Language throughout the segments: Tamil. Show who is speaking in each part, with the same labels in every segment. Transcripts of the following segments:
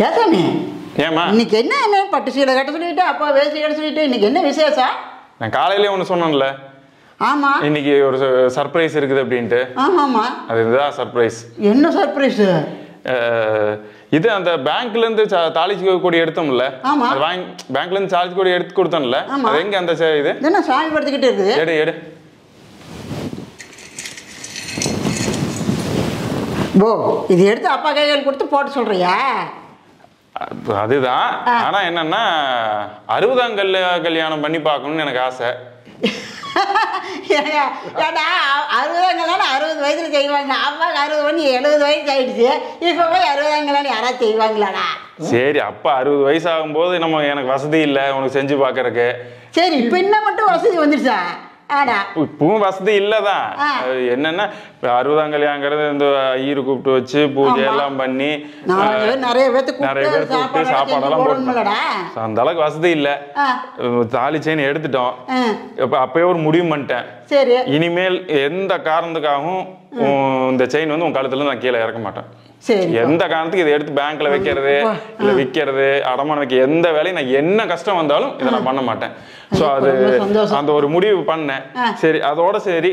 Speaker 1: ஏசாமி
Speaker 2: ஏமா
Speaker 1: இன்னைக்கு என்ன பட்டு சீலை கட்ட சொல்லிட்டு அப்பா வேஷ்டி கட்ட சொல்லிட்டு இன்னைக்கு என்ன விசேஷம்?
Speaker 2: நான் காலையிலே ஒன்று சொன்னேன்ல.
Speaker 1: ஆமா
Speaker 2: இன்னைக்கு ஒரு சர்ப்ரைஸ் இருக்குது அப்படின்ட்டு.
Speaker 1: ஆமாமா
Speaker 2: அதுதான் சர்ப்ரைஸ்.
Speaker 1: என்ன சர்ப்ரைஸ்?
Speaker 2: இது அந்த பேங்க்ல இருந்து தாலிச்சு கொடி எடுத்தோம்ல.
Speaker 1: ஆமா
Speaker 2: பேங்க்ல இருந்து தாலிச்சு கொடி எடுத்து கொடுத்தோம்ல. அது எங்க அந்த இது
Speaker 1: என்ன சாமி படுத்துக்கிட்டு இருக்குது?
Speaker 2: எடு எடு.
Speaker 1: ஓ இது எடுத்து அப்பா கைகள் கொடுத்து போட்டு சொல்றியா?
Speaker 2: அதுதான். ஆனா என்னன்னா 60ஆம் கல்யாணம் பண்ணி பார்க்கணும்னு எனக்கு ஆசை.
Speaker 1: ஏடா 60ஆம் கல்யாணம் 60 வயசுல செய்வாங்க. அப்பாவுக்கு 60 பண்ணி 70 வயசு ஆயிடுச்சு. இப்ப போய் 60ஆம் கல்யாணம் யாராவது செய்வாங்களாடா?
Speaker 2: சரி அப்பா 60 வயசு ஆகும்போது எனக்கு வசதி இல்லை உனக்கு செஞ்சு பார்க்கறக்கு.
Speaker 1: சரி இப்ப என்ன மட்டும் வசதி வந்துருச்சா?
Speaker 2: இப்பவும் வசதி இல்லதான். என்னன்னா 60ஆம் கல்யாணங்கிறது இந்த ஐயர் கூப்பிட்டு வச்சு பூஜை எல்லாம் பண்ணி
Speaker 1: நிறைய பேர்
Speaker 2: கூப்பிட்டு சாப்பாடெல்லாம் போட்டு அந்த அளவுக்கு வசதி இல்ல. தாலி செயின் எடுத்துட்டோம். அப்பயே ஒரு முடிவு பண்ணிட்டேன்.
Speaker 1: சரி
Speaker 2: இனிமேல் எந்த காரணத்துக்காகவும் இந்த செயின் உன் கழுத்துல நான் கீழே இறக்க மாட்டேன். எந்த காரணத்துக்கு இதை எடுத்து பேங்க்ல வைக்கிறது இல்ல விற்கிறது அடமானம் வைக்க எந்த வேலையும் நான் என்ன கஷ்டம் வந்தாலும் இதை நான் பண்ண மாட்டேன். ஸோ அது அந்த ஒரு முடிவு பண்ணேன். சரி அதோட சரி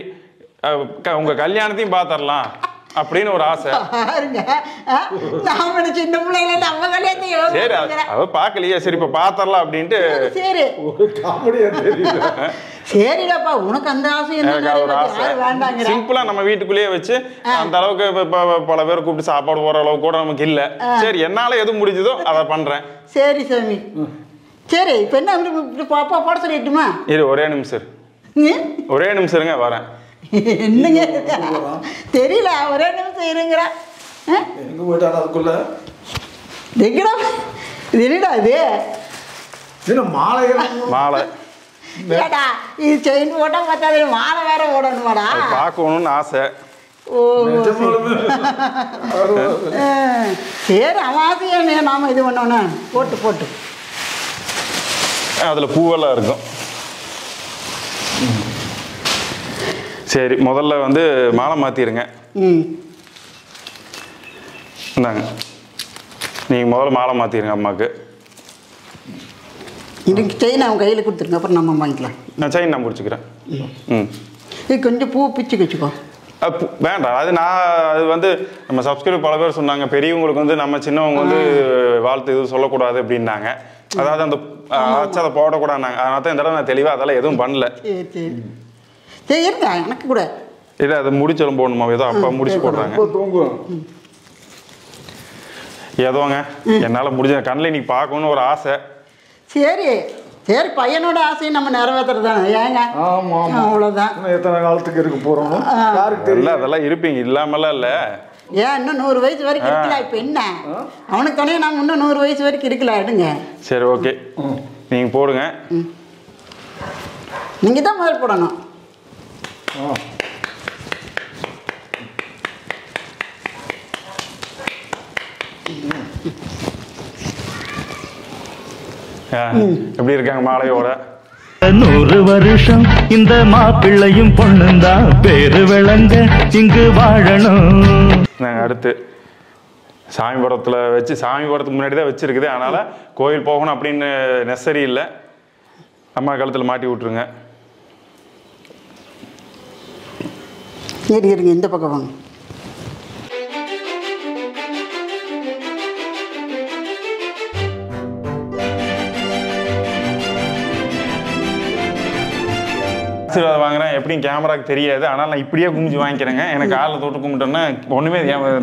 Speaker 2: உங்க கல்யாணத்தையும் பாத்திரலாம் அப்படின்னு ஒரு ஆசை. சரி அவ பாக்கலையே சரி இப்ப பாத்திரலாம் அப்படின்ட்டு.
Speaker 1: சரிடாப்பா உனக்கு அந்த ஆசை
Speaker 2: சிம்பிளா நம்ம வீட்டுக்குள்ளேயே வச்சு அந்த அளவுக்கு பல பேர் கூப்பிட்டு சாப்பாடு போற அளவுக்கு கூட நமக்கு இல்ல. சரி என்னால எது முடிஞ்சதோ அதை பண்றேன்.
Speaker 1: சரி சாமி சரி இப்ப என்ன பாப்பா போட சொல்லிட்டுமா?
Speaker 2: இரு ஒரே நிமிஷம் ஒரே நிமிஷம் இருங்க வரேன்.
Speaker 1: என்னங்க தெரியல ஒரே நிமிஷம் இருங்கிற
Speaker 3: எங்க போயிட்டாலும் அதுக்குள்ள
Speaker 1: என்னடா இது
Speaker 2: மாலை
Speaker 1: ஏடா இது செயின் போட்டா பார்த்தாது மாலை வேற ஓடணுமாடா?
Speaker 2: பார்க்கணும்னு ஆசை.
Speaker 1: ஓ சரி அவாசியா நாம இது பண்ணோன்னு போட்டு போட்டு
Speaker 2: அதுல பூவெல்லாம் இருக்கும். சரி முதல்ல மாலை மாத்திருங்க. இந்தாங்க நீங்க முதல்ல மாலை மாத்திருங்க அம்மாக்கு.
Speaker 1: இதுக்கு செயின் அவன் கையில் கொடுத்துருங்க அப்புறம் நம்ம வாங்கிக்கலாம்.
Speaker 2: நான் செயின் நான் முடிச்சுக்கிறேன்.
Speaker 1: இது கொஞ்சம் பூ பிச்சு வச்சுக்கோ.
Speaker 2: வேண்டாம் அது அது நம்ம சப்ஸ்கிரைப் பல பேர் சொன்னாங்க பெரியவங்களுக்கு நம்ம சின்னவங்க வாழ்த்து எதுவும் சொல்லக்கூடாது அப்படின்னாங்க. அதாவது அந்த அதை போடக்கூடாதுனாங்க. அதனால தான் இந்த தடவை நான் தெளிவாக அதெல்லாம் எதுவும் பண்ணல.
Speaker 1: சரி சரி சரி இருங்க எனக்கு கூட
Speaker 2: இல்லை அதை முடிச்சலும் போடணுமா? ஏதோ அப்பா முடிச்சு போடுறாங்க. ஏதோங்க என்னால் முடிஞ்ச கண்ணில் இன்னைக்கு பார்க்கணும்னு ஒரு ஆசை.
Speaker 1: சரி சரி பையனோட ஆசையை நம்ம நிறைவேற்றுறது தானே ஏங்க? அவ்வளோதான்.
Speaker 3: எத்தனை காலத்துக்கு இருக்க போகிறோம்
Speaker 2: இல்லை அதெல்லாம் இருப்பீங்க இல்லாமலாம் இல்லை.
Speaker 1: ஏன் இன்னும் 100 வயசு வரைக்கும் இருக்கலாம். இப்போ என்ன அவனுக்கு துணையை நாங்கள் இன்னும் 100 வயசு வரைக்கும் இருக்கலாம். எடுங்க
Speaker 2: சரி ஓகே நீங்கள் போடுங்க.
Speaker 1: நீங்கள் தான் முதல் போடணும்.
Speaker 2: எப்படி இருக்காங்க மாலையோட?
Speaker 4: 100 வருஷம் இந்த மாப்பிள்ளையும் பொண்ணுந்தா பேரு விளங்க இங்கு வாழணும்.
Speaker 2: நாங்கள் அடுத்து சாமி படத்தில் வச்சு சாமி படத்துக்கு முன்னாடி தான் வச்சிருக்குது. அதனால கோயில் போகணும் அப்படின்னு நெசரி இல்லை. அம்மா கழுத்தில் மாட்டி விட்டுருங்க.
Speaker 1: சரி இருங்க இந்த பக்கம் வாங்க.
Speaker 2: ஆசீர்வாதம் வாங்குறேன் எப்படியும் கேமராக்கு தெரியாது. ஆனால் நான் இப்படியே கும்பிச்சு வாங்கிக்கிறேங்க. எனக்கு காலில் தொட்டு கும்பிட்டோன்னா ஒன்றுமே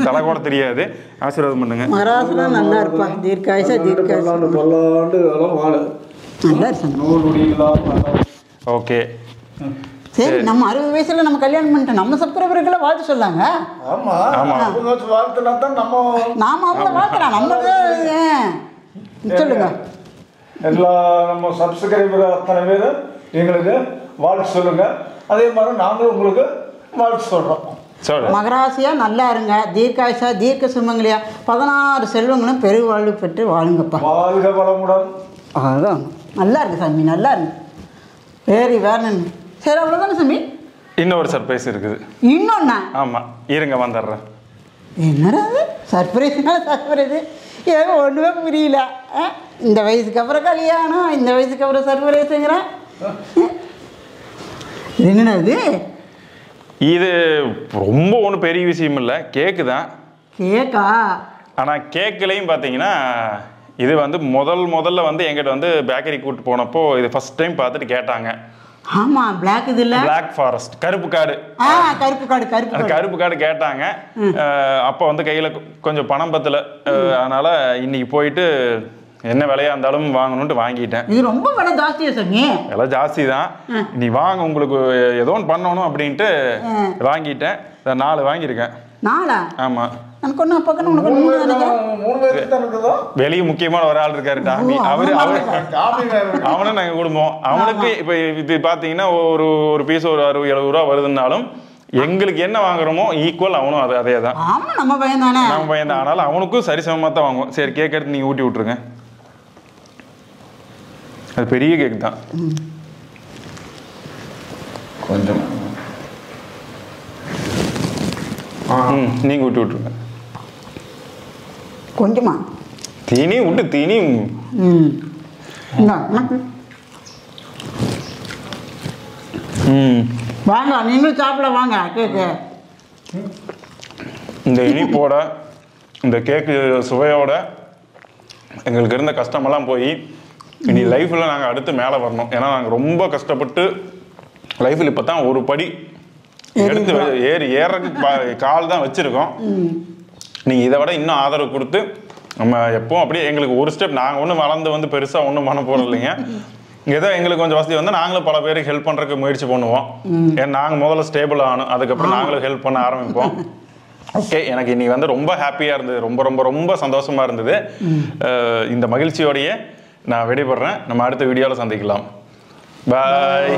Speaker 2: தலை கூட தெரியாது. ஆசீர்வாதம் பண்ணுங்க.
Speaker 1: மகாராஜா நல்லா இருப்பான். தீர்க்காயுசா
Speaker 2: ஓகே
Speaker 1: சரி நம்ம 60 வயசுல நம்ம கல்யாணம் பண்ணிட்டோம். நம்ம சப்ஸ்கிரைபர்களை வாழ்த்து சொல்லாங்க.
Speaker 3: ஆமா ஆமா வாழ்த்துனா தான்
Speaker 1: நாம அவங்கள வாழ்த்தலாம். நம்ம சொல்லுங்க
Speaker 3: எல்லா நம்ம சப்ஸ்கிரைபர் அத்தனை பேர் எங்களுக்கு வாழ்த்து சொல்லுங்க. அதே மாதிரி நாங்களும் உங்களுக்கு வாழ்த்து சொல்றோம்.
Speaker 1: மகராசியா நல்லா இருங்க. தீர்க்காயுசா தீர்க்க சுமங்கலியா 16 செல்வங்களும் பெருவாழ்வு பெற்று வாழுங்கப்பா.
Speaker 3: வாழ்க வளமுடன்.
Speaker 1: அதான் நல்லா இருக்கு சாமி நல்லா இருக்கு. வேறு வேணும். சரி அவ்வளோதானே சாமி.
Speaker 2: இன்னொரு சர்ப்ரைஸ் இருக்குது.
Speaker 1: இன்னொன்னா?
Speaker 2: ஆமாம் இருங்க வந்துடுறேன்.
Speaker 1: என்னடா அது சர்ப்ரைஸ்னால சர்ப்ரைஸு ஏதோ ஒன்றுமே புரியல. இந்த வயசுக்கு அப்புறம் கல்யாணம், இந்த வயசுக்கு அப்புறம் சர்ப்ரைஸுங்கிறான். என்னடா இது?
Speaker 2: இது ரொம்ப ஒன்றும் பெரிய விஷயம் இல்லை, கேக்கு தான்.
Speaker 1: கேக்கா?
Speaker 2: ஆனால் கேக்குலையும் பார்த்தீங்கன்னா இது வந்து முதல்ல வந்து எங்கிட்ட வந்து பேக்கரி கூப்பிட்டு போனப்போ இது ஃபர்ஸ்ட் டைம் பார்த்துட்டு கேட்டாங்க.
Speaker 1: ஆமாம், பிளாக் இது இல்லை,
Speaker 2: பிளாக் ஃபாரஸ்ட், கருப்பு காடு. கருப்பு காடு கேட்டாங்க. அப்போ வந்து கையில் கொஞ்சம் பணம் பத்தல, அதனால இன்னைக்கு போயிட்டு என்ன விலையா இருந்தாலும் வாங்கணும்ட்டு வாங்கிட்டேன்.
Speaker 1: இது ரொம்ப விலை ஜாஸ்தியா சாமி? விலை
Speaker 2: ஜாஸ்தி தான். நீ வாங்க, உங்களுக்கு ஏதோ ஒன்று பண்ணணும் அப்படின்ட்டு வாங்கிட்டேன். 4 வாங்கியிருக்கேன்.
Speaker 1: 4?
Speaker 2: ஆமா. வெளியே முக்கியமான ஒரு ஆள் இருக்காரு, டாமி. அவனும் நாங்க குடும்பம். அவனுக்கு இப்ப இது பாத்தீங்கன்னா ஒரு பீஸ் ஒரு 60-70 ரூபா வருதுன்னாலும் எங்களுக்கு என்ன வாங்குறோமோ ஈக்குவல் அவனும் அதே தான்.
Speaker 1: நம்ம பையன் தானே,
Speaker 2: நம்ம பையன் தான். ஆனாலும் அவனுக்கும் சரிசமமா தான் வாங்குவோம். சரி, கேக் எடுத்து நீங்க ஊட்டி விட்டுருங்க. அது பெரிய கேக் தான்.
Speaker 3: கொஞ்சம்
Speaker 2: நீங்க ஊட்டி விட்டுருங்க.
Speaker 1: கொஞ்சமா
Speaker 2: தீனி விட்டு தீனி.
Speaker 1: வாங்க, நீங்களும் சாப்பிட வாங்க. கேக்கு
Speaker 2: இந்த இனிப்போட இந்த கேக்கு சுவையோட எங்களுக்கு இருந்த கஷ்டமெல்லாம் போய் இனி லைஃப்பில் நாங்கள் அடுத்து மேலே வரணும். ஏன்னா நாங்கள் ரொம்ப கஷ்டப்பட்டு லைஃப்பில் இப்போ தான் ஒரு படி எடுத்து ஏறக்கு கால் தான் வச்சுருக்கோம். நீங்கள் இதை விட இன்னும் ஆதரவு கொடுத்து நம்ம எப்பவும் அப்படியே எங்களுக்கு ஒரு ஸ்டெப், நாங்கள் ஒன்றும் வளர்ந்து வந்து பெருசாக ஒன்றும் பண்ண போகிறோம் இல்லைங்க. ஏதோ எங்களுக்கு கொஞ்சம் வசதி வந்து நாங்களும் பல பேருக்கு ஹெல்ப் பண்ணுறதுக்கு முயற்சி பண்ணுவோம். ஏன்னா நாங்கள் முதல்ல ஸ்டேபிள் ஆகணும், அதுக்கப்புறம் நாங்களும் ஹெல்ப் பண்ண ஆரம்பிப்போம். ஓகே, எனக்கு இன்னைக்கு வந்து ரொம்ப ஹாப்பியாக இருந்தது, ரொம்ப ரொம்ப ரொம்ப சந்தோஷமாக இருந்தது. இந்த மகிழ்ச்சியோடையே நான் விடைபெறேன். நம்ம அடுத்த வீடியோவில் சந்திக்கலாம். பாய்.